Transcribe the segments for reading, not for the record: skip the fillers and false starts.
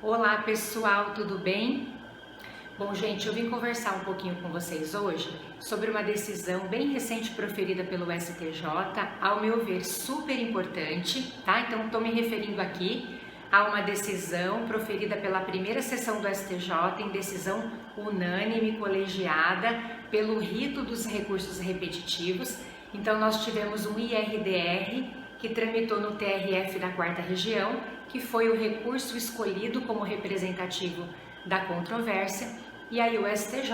Olá pessoal, tudo bem? Bom, gente, eu vim conversar um pouquinho com vocês hoje sobre uma decisão bem recente proferida pelo STJ, ao meu ver super importante, tá? Então estou me referindo aqui a uma decisão proferida pela primeira sessão do STJ, em decisão unânime, colegiada, pelo rito dos recursos repetitivos. Então nós tivemos um IRDR que tramitou no TRF da 4ª Região, que foi o recurso escolhido como representativo da controvérsia, e aí o STJ,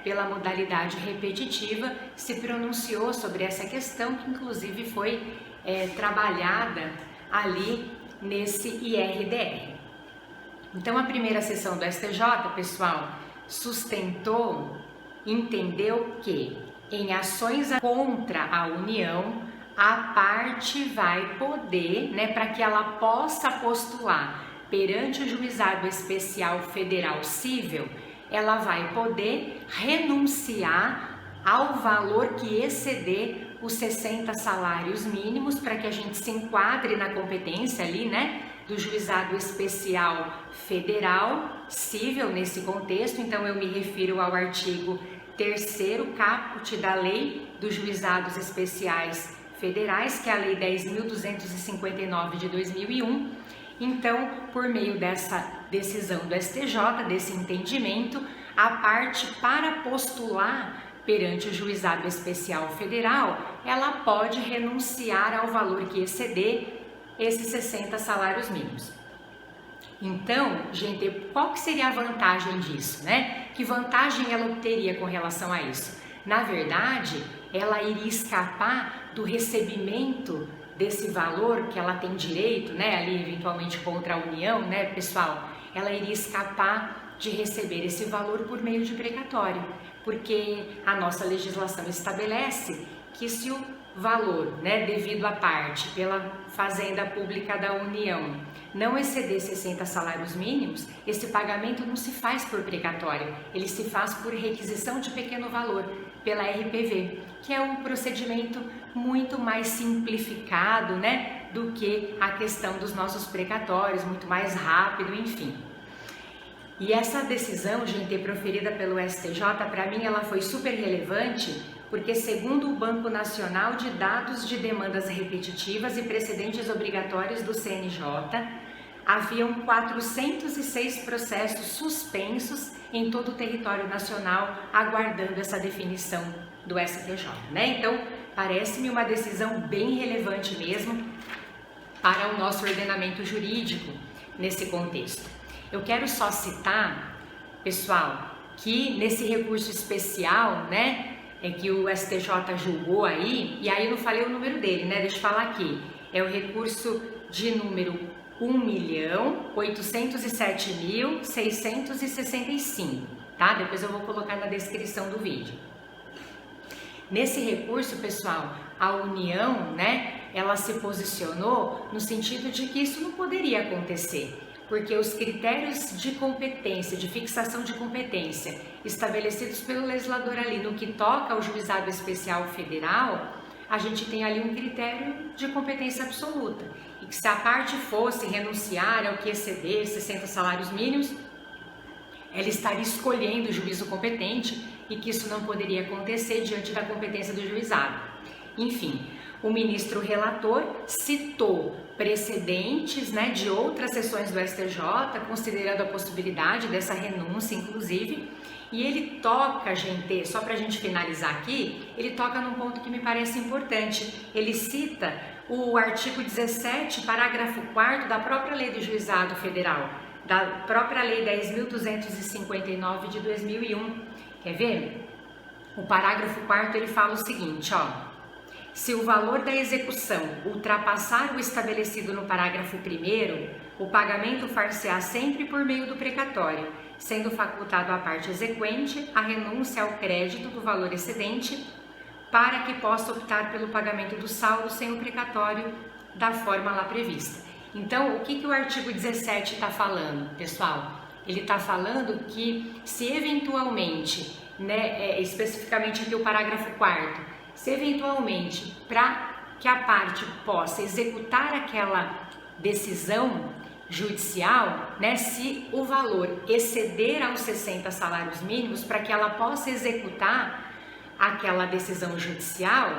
pela modalidade repetitiva, se pronunciou sobre essa questão, que inclusive foi trabalhada ali nesse IRDR. Então a primeira sessão do STJ, pessoal, entendeu que em ações contra a União, a parte vai poder, para que ela possa postular perante o Juizado Especial Federal Cível, ela vai poder renunciar ao valor que exceder os 60 salários mínimos, para que a gente se enquadre na competência ali, do Juizado Especial Federal Cível nesse contexto. Então eu me refiro ao artigo 3º caput da Lei dos Juizados Especiais Federais, que é a Lei 10.259 de 2001. Então, por meio dessa decisão do STJ, desse entendimento, a parte, para postular perante o Juizado Especial Federal, ela pode renunciar ao valor que exceder esses 60 salários mínimos. Então, gente, qual que seria a vantagem disso, Que vantagem ela obteria com relação a isso? Na verdade, ela iria escapar do recebimento desse valor que ela tem direito, ali eventualmente contra a União, pessoal, ela iria escapar de receber esse valor por meio de precatório, porque a nossa legislação estabelece que se o valor, devido à parte pela Fazenda Pública da União não exceder 60 salários mínimos, esse pagamento não se faz por precatório, ele se faz por requisição de pequeno valor, pela RPV, que é um procedimento muito mais simplificado, do que a questão dos nossos precatórios, muito mais rápido, enfim. E essa decisão, gente, proferida pelo STJ, para mim ela foi super relevante, porque segundo o Banco Nacional de Dados de Demandas Repetitivas e Precedentes Obrigatórios do CNJ, haviam 406 processos suspensos em todo o território nacional, aguardando essa definição do STJ, Então, parece-me uma decisão bem relevante mesmo para o nosso ordenamento jurídico nesse contexto. Eu quero só citar, pessoal, que nesse recurso especial, que o STJ julgou aí, e aí eu não falei o número dele, deixa eu falar aqui, é o recurso de número 1.807.665, tá? Depois eu vou colocar na descrição do vídeo. Nesse recurso, pessoal, a União, ela se posicionou no sentido de que isso não poderia acontecer, porque os critérios de competência, de fixação de competência, estabelecidos pelo legislador ali no que toca ao Juizado Especial Federal, a gente tem ali um critério de competência absoluta, e que se a parte fosse renunciar ao que exceder 60 salários mínimos, ela estaria escolhendo o juízo competente, e que isso não poderia acontecer diante da competência do juizado. Enfim, o ministro relator citou precedentes, de outras sessões do STJ, considerando a possibilidade dessa renúncia, inclusive, e ele toca, gente, só para a gente finalizar aqui, ele toca num ponto que me parece importante. Ele cita o artigo 17, parágrafo 4º da própria Lei do Juizado Federal, da própria Lei 10.259 de 2001. Quer ver? O parágrafo 4º ele fala o seguinte, se o valor da execução ultrapassar o estabelecido no parágrafo 1º, o pagamento far-se-á sempre por meio do precatório, sendo facultado à parte exequente a renúncia ao crédito do valor excedente, para que possa optar pelo pagamento do saldo sem o precatório da forma lá prevista. Então, o que o artigo 17 está falando, pessoal? Ele está falando que se eventualmente, especificamente aqui o parágrafo 4º, se eventualmente, para que a parte possa executar aquela decisão, judicial, né, se o valor exceder aos 60 salários mínimos, para que ela possa executar aquela decisão judicial,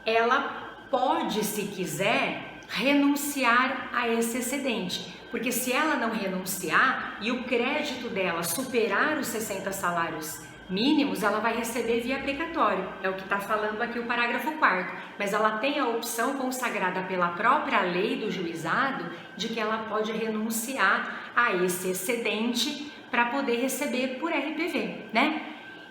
ela pode, se quiser, renunciar a esse excedente. Porque se ela não renunciar e o crédito dela superar os 60 salários mínimos, ela vai receber via precatório. É o que está falando aqui o parágrafo 4º. Mas ela tem a opção consagrada pela própria lei do juizado de que ela pode renunciar a esse excedente para poder receber por RPV, né?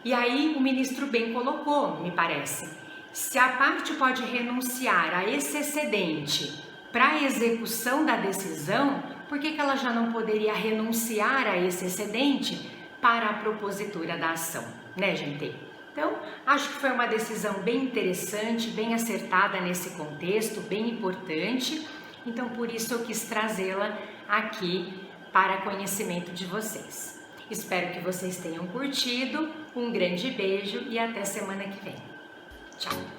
E aí o ministro bem colocou, me parece, se a parte pode renunciar a esse excedente para a execução da decisão, por que ela já não poderia renunciar a esse excedente para a propositura da ação, né, gente? Então, acho que foi uma decisão bem interessante, bem acertada nesse contexto, bem importante. Então, por isso eu quis trazê-la aqui para conhecimento de vocês. Espero que vocês tenham curtido. Um grande beijo e até semana que vem. Tchau!